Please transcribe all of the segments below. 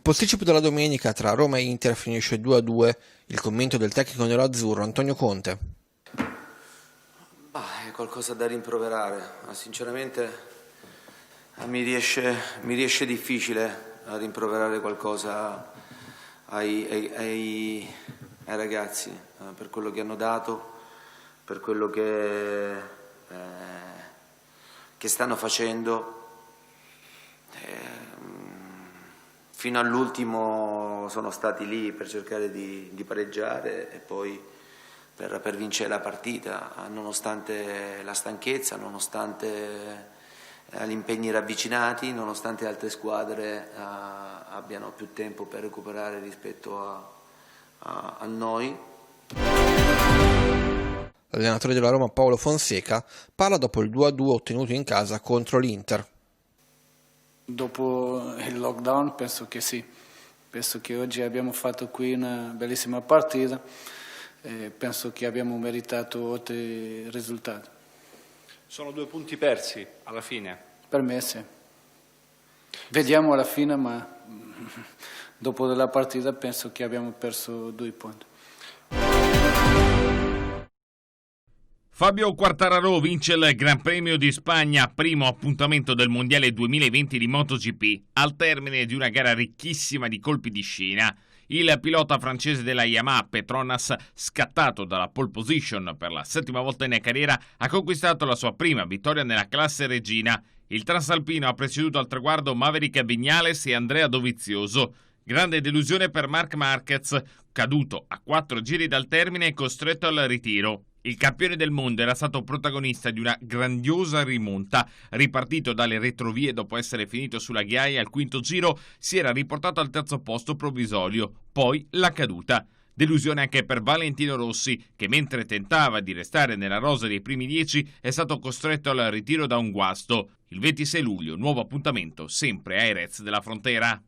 Il posticipo della domenica tra Roma e Inter finisce 2-2, il commento del tecnico nero-azzurro Antonio Conte. È qualcosa da rimproverare, sinceramente mi riesce difficile a rimproverare qualcosa ai ragazzi, per quello che hanno dato, per quello che stanno facendo. Fino all'ultimo sono stati lì per cercare di pareggiare e poi per vincere la partita, nonostante la stanchezza, nonostante gli impegni ravvicinati, nonostante altre squadre abbiano più tempo per recuperare rispetto a noi. L'allenatore della Roma Paolo Fonseca parla dopo il 2-2 ottenuto in casa contro l'Inter. Dopo il lockdown penso che sì, penso che oggi abbiamo fatto qui una bellissima partita e penso che abbiamo meritato ottimi risultati. Sono 2 punti persi alla fine? Per me sì. Vediamo alla fine, ma dopo la partita penso che abbiamo perso 2 punti. Fabio Quartararo vince il Gran Premio di Spagna, primo appuntamento del Mondiale 2020 di MotoGP, al termine di una gara ricchissima di colpi di scena. Il pilota francese della Yamaha, Petronas, scattato dalla pole position per la 7ª volta in carriera, ha conquistato la sua prima vittoria nella classe regina. Il transalpino ha preceduto al traguardo Maverick Viñales e Andrea Dovizioso. Grande delusione per Marc Márquez, caduto a 4 giri dal termine e costretto al ritiro. Il campione del mondo era stato protagonista di una grandiosa rimonta. Ripartito dalle retrovie dopo essere finito sulla ghiaia al 5° giro, si era riportato al 3° posto provvisorio, poi la caduta. Delusione anche per Valentino Rossi, che mentre tentava di restare nella rosa dei primi 10 è stato costretto al ritiro da un guasto. Il 26 luglio, nuovo appuntamento, sempre a Jerez della Frontera.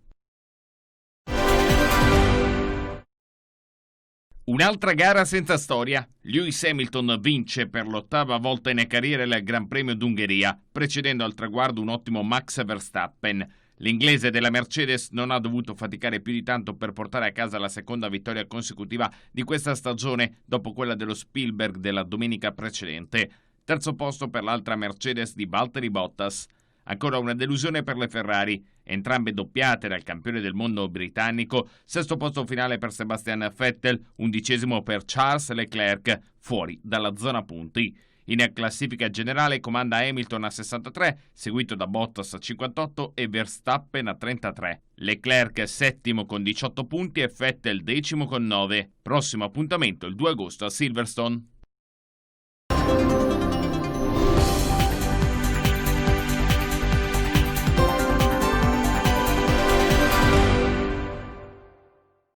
Un'altra gara senza storia. Lewis Hamilton vince per l'8ª volta in carriera il Gran Premio d'Ungheria, precedendo al traguardo un ottimo Max Verstappen. L'inglese della Mercedes non ha dovuto faticare più di tanto per portare a casa la 2ª vittoria consecutiva di questa stagione, dopo quella dello Spielberg della domenica precedente. 3° posto per l'altra Mercedes di Valtteri Bottas. Ancora una delusione per le Ferrari, entrambe doppiate dal campione del mondo britannico. 6° posto finale per Sebastian Vettel, 11° per Charles Leclerc, fuori dalla zona punti. In classifica generale comanda Hamilton a 63, seguito da Bottas a 58 e Verstappen a 33. Leclerc 7° con 18 punti e Vettel 10° con 9. Prossimo appuntamento il 2 agosto a Silverstone.